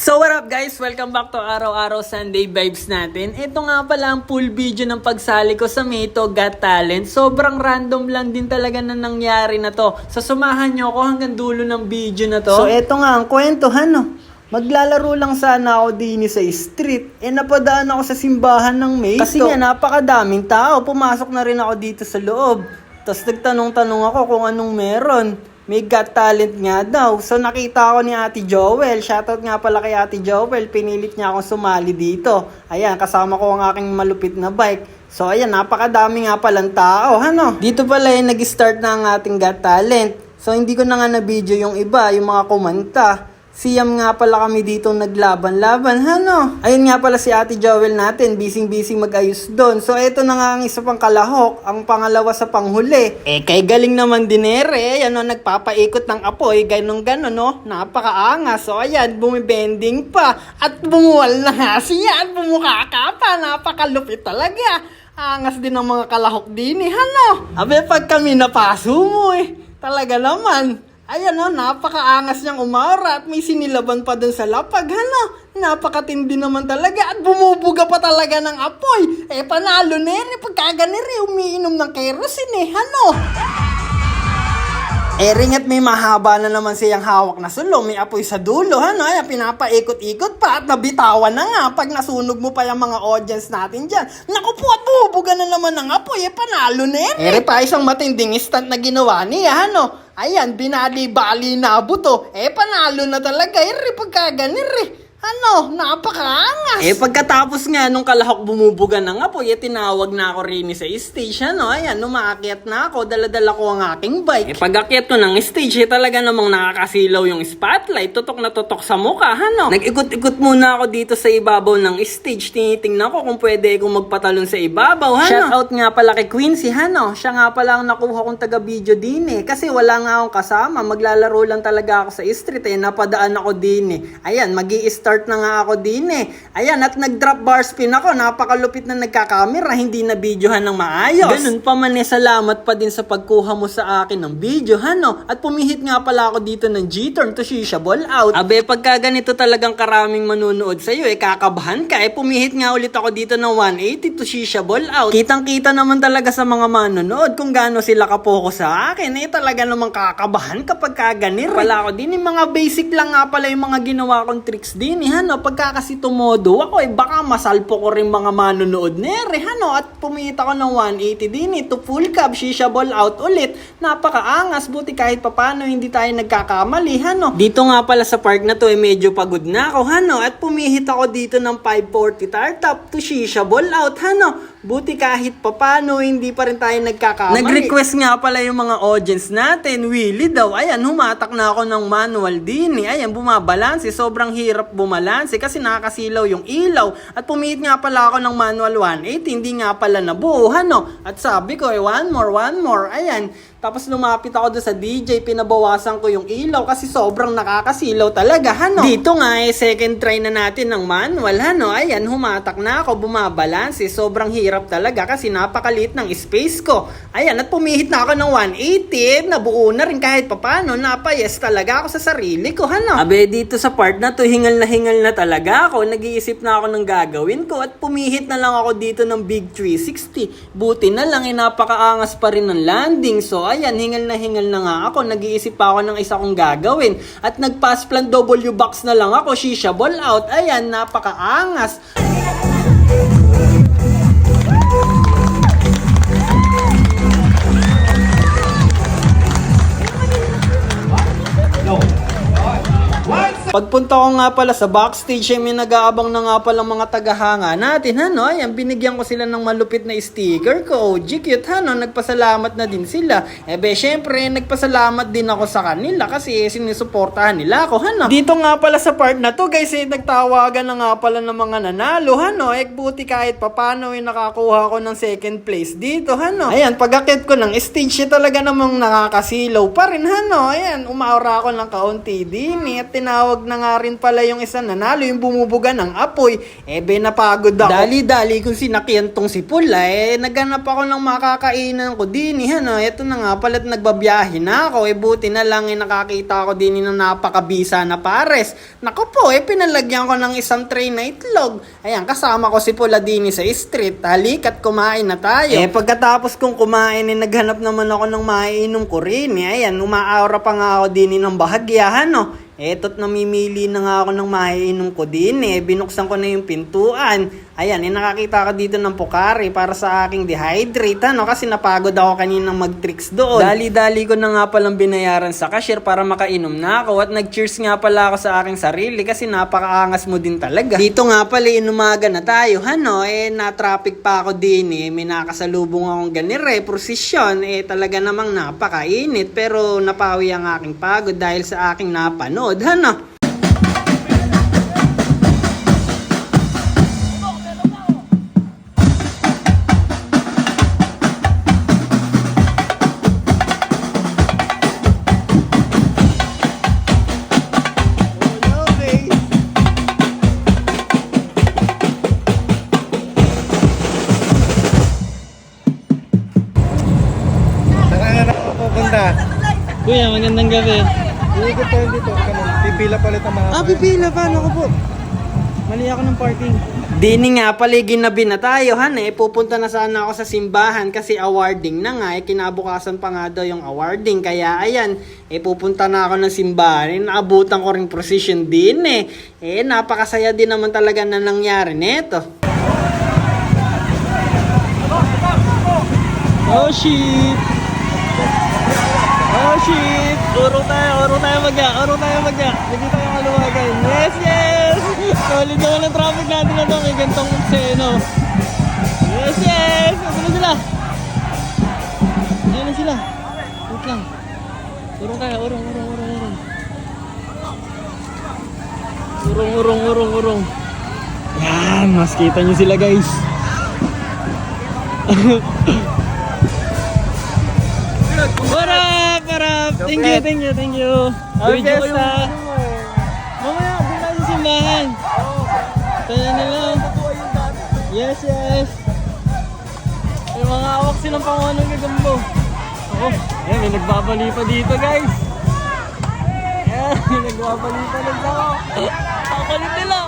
So what up guys? Welcome back to Araw-Araw Sunday Vibes natin. Ito nga pala ang full video ng pagsali ko sa Mito Got Talent. Sobrang random lang din talaga na nangyari na to. So sumahan nyo ako hanggang dulo ng video na to. So ito nga ang kwento, maglalaro lang sana ako din sa street. Napadaan ako sa simbahan ng Mito. Kasi nga napakadaming tao. Pumasok na rin ako dito sa loob. Tapos nagtanong-tanong ako kung anong meron. May Got Talent nga daw. So nakita ako ni Ate Joel. Shoutout nga pala kay Ate Joel. Pinilit niya akong sumali dito. Ayan, kasama ko ang aking malupit na bike. So ayan, napakadami nga palang tao. Dito pala nag-start na ang ating Got Talent. So hindi ko na nga na-video yung iba, yung mga kumanta. Siyam nga pala kami dito naglaban-laban, Ayun nga pala si Ate Joel natin, busy mag-ayos doon. So eto na nga ang isa pang kalahok, ang pangalawa sa panghuli. Kay galing naman dinere, nagpapaikot ng apoy, ganon, napakaangas. So ayan, bumibending pa, at bumuwal na nga siya, at bumukaka pa, napakalupit talaga. Angas din ng mga kalahok din, Abe, pag kami napaso mo, talaga naman. Ayan napakaangas niyang umara at may sinilaban pa dun sa lapag, Napakatindi naman talaga at bumubuga pa talaga ng apoy. Panalo na yan, pagkaganiri, umiinom ng kerosene, ringat may mahaba na naman siyang hawak na sulong, may apoy sa dulo, Ayan, pinapaikot-ikot pa at nabitawan na nga pag nasunog mo pa yung mga audience natin dyan. Naku po, at bubuga na naman ng apoy, panalo na yan. Pa isang matinding stunt na ginawa niya, Ayan, binali-bali na buto. Panalo na talaga, pagkaganiri. Napakaangas. Pagkatapos nga nung kalahok bumubuga ng apoy, tinawag na ako rin sa stage, Ayan, umaakyat na ako, dala-dala ko ang aking bike. Pag-akyat ko ng stage, talaga namang nakakasilaw yung spotlight, tutok na tutok sa mukha, Nag-ikot-ikot muna ako dito sa ibabaw ng stage, tinitingnan ko kung pwede akong magpatalon sa ibabaw, Shoutout nga pala kay Quincy, Siya nga pala ang nakuha kong taga-video din, kasi wala nga akong kasama, maglalaro lang talaga ako sa street, napadaan ako din, Ayan, start na nga ako din Ayan, at nag-drop bar spin ako. Napakalupit na nagkakamera. Hindi na videohan ng maayos. Ganun pa man salamat pa din sa pagkuha mo sa akin ng video, At pumihit nga pala ako dito ng G-turn to shisha ball out. Abe, pagka ganito talagang karaming manunood sa'yo, kakabahan ka. Pumihit nga ulit ako dito ng 180 to shisha ball out. Kitang-kita naman talaga sa mga manunood kung gaano sila kapoko sa akin. Talaga namang kakabahan kapag kaganir. Pala ako din, mga basic lang nga pala yung mga ginawa kong tricks din, pagka kasi tumodo ako, baka masalpo ko rin mga manonood nere, at pumihit ako ng 180 din, to full cab, shisha ball out ulit. Napakaangas, buti kahit papano hindi tayo nagkakamali, Dito nga pala sa park na to, medyo pagod na ako, at pumihit ako dito ng 540 tar top to shisha ball out, Buti kahit papano hindi pa rin tayo nagkakamali. Nag-request nga pala yung mga audience natin, Willie daw. Ayan, humatak na ako ng manual din. Ayan, bumabalanse. Sobrang hirap bumalanse kasi nakakasilaw yung ilaw. At pumihit nga pala ako ng manual 180. Hindi nga pala nabuo, At sabi ko, one more. Ayan. Tapos lumapit ako doon sa DJ, pinabawasan ko yung ilaw kasi sobrang nakakasilaw talaga, Dito nga, second try na natin ng manual, Ayan, humatak na ako, bumabalanse. Sobrang hirap talaga kasi napakaliit ng space ko. Ayan, at pumihit na ako ng 180, nabuo na rin kahit papano, napayes talaga ako sa sarili ko, Abe, dito sa part na to, hingal na talaga ako. Nag-iisip na ako ng gagawin ko at pumihit na lang ako dito ng big 360. Buti na lang, napakaangas pa rin ng landing. So, ayan, hingal na nga ako. Nag-iisip pa ako ng isa kong gagawin. At nag-pass plan W box na lang ako, shisha ball out. Ayan, napakaangas. Pagpunta ko nga pala sa backstage, may nag-aabang na nga pala mga tagahanga natin, Ayan, binigyan ko sila ng malupit na sticker ko. OG cute, Nagpasalamat na din sila. Syempre, nagpasalamat din ako sa kanila kasi sinusuportahan nila ako, Dito nga pala sa part na to, guys, nagtawagan na nga pala ng mga nanalo, Buti kahit papano, nakakuha ko ng second place dito, Ayan, pag-akit ko ng stage, talaga namang nakakasilaw pa rin, Ayan, umaura ako ng kaunti din, at tinawag tumawag na nga rin pala yung isang nanalo, yung bumubuga ng apoy. Napagod ako. Dali-dali kung sinakyan tong si Pula, naghanap ako ng makakainan ko din. Eto na nga pala't nagbabiyahe na ako. Buti na lang nakakita ako din ng napakabisa na pares. Naku po, pinalagyan ko ng isang tray na itlog. Ayan, kasama ko si Pula din sa street. Halika't kumain na tayo. Pagkatapos kong kumain, naghanap naman ako ng maiinom ko rin. Ayan, umaaura pa nga ako din ng bahagyahan, no? Eto't namimili na nga ako ng maiinom ko din. Binuksan ko na yung pintuan. Ayan, nakakita ko dito ng Pocari para sa aking dehydrate, kasi napagod ako kaninang mag-tricks doon. Dali-dali ko na nga palang binayaran sa cashier para makainom na ako, at nag-cheers nga pala ako sa aking sarili kasi napakaangas mo din talaga. Dito nga pala, inumaga na tayo, na-traffic pa ako din, may nakasalubong akong ganire, prosesyon, talaga namang napakainit, pero napawi ang aking pagod dahil sa aking napanood, Kuya, magandang gabi. Iikot tayo dito. Pipila palit ang mga... Pipila pa. Naku po. Mali ako ng parking. Dini nga pala, ginabi na tayo, pupunta na sana ako sa simbahan kasi awarding na nga, kinabukasan pa nga daw yung awarding, kaya ayan, pupunta na ako ng simbahan, naabutan ko ring procession din, napakasaya din naman talaga na nangyari neto. Oh shit! Oh shit! Urong tayo magya. Hindi tayo maluwagan. Yes! Solid naman ang traffic natin na to. May gantong seno. Yes! Ito na sila. Ayan na sila. Wait lang. Urong tayo. Urong. Yan! Mas kita nyo sila, guys. What up? Thank you. Happy Fiesta. Mamaya, doon tayo sa simbahan. Tayo na lang. Yes. May mga awak silang pangunang gagambo. May nagbabali pa dito, guys. May nagbabali pa lang ako. Papalit nila.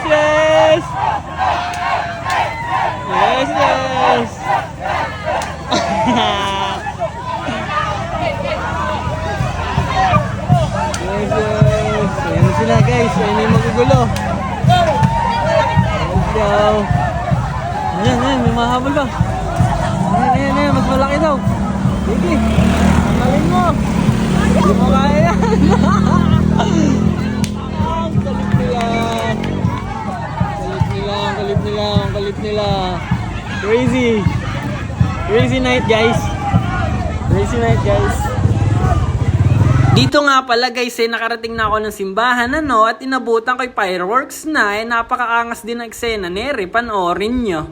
Yes. Ayan sila, guys. Ayan yung magugulo. Let's go. Ayan, may mahabol ba? Ayan, mas malaki daw. Sige, tanggalin mo. Hindi mo kaya yan. Ang kalit nila. Crazy night, guys. Dito nga pala, guys, nakarating na ako ng simbahan, at inabutan ko yung fireworks na, napakaangas din ang eksena, panoorin nyo.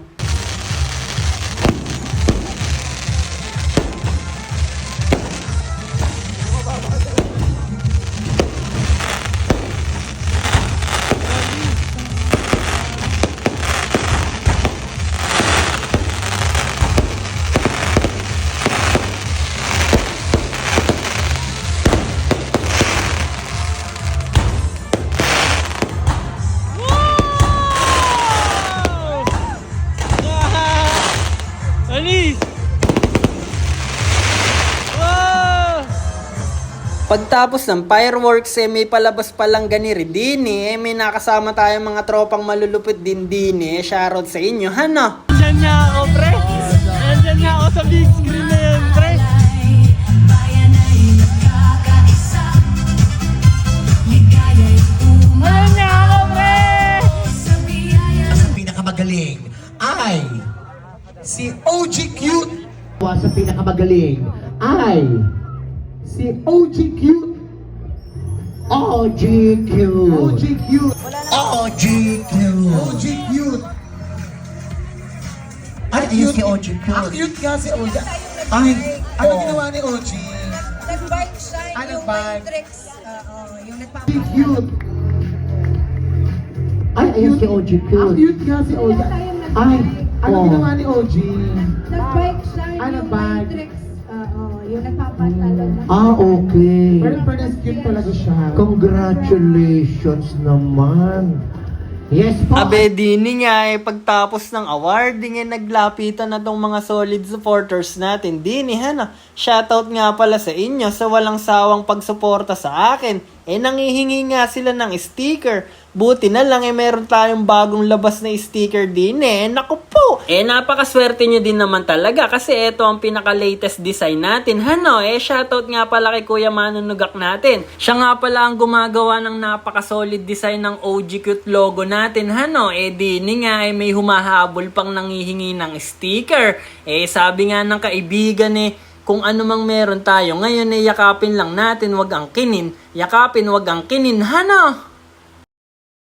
Pagtapos ng fireworks, may palabas palang ganiri din, may nakasama tayong mga tropang malulupit din, shoutout sa inyo, Diyan nga ako, pre. Diyan nga ako sa big screen na yun, pre. Ayan nga ako, pre. Sa pinakamagaling ay si OG Cute. Sa pinakamagaling ay si OG Cute. OG Cute. Ay, cute si OG Cute. Ang cute nga si OG. Ay, ano ginawa ni OG? Nag-bike siya, Ano ba? Yung Cute. Ay, ayun si OG Cute. Cute nga si OG. Ay, Ano oh. ginawa ni OG? Nag-bike siya, Ano yung ba? Matrix. Yung nagpapatalon na. Ah, okay. Pero parang cute talaga siya. Congratulations naman. Yes po. Abe, dini nga pagtapos ng awarding naglapitan na tong mga solid supporters natin. Dini, shoutout nga pala sa inyo sa walang sawang pagsuporta sa akin. Nangihingi nga sila ng sticker. Buti na lang meron tayong bagong labas na sticker din Naku po! Napakaswerte nyo din naman talaga kasi ito ang pinaka-latest design natin. Shoutout nga pala kay Kuya Manunugak natin. Siya nga pala ang gumagawa ng napaka-solid design ng OG Cute logo natin. Dini nga may humahabol pang nangihingi ng sticker. Sabi nga ng kaibigan kung ano mang meron tayo ngayon yakapin lang natin, wag ang kinin. Yakapin, wag ang kinin.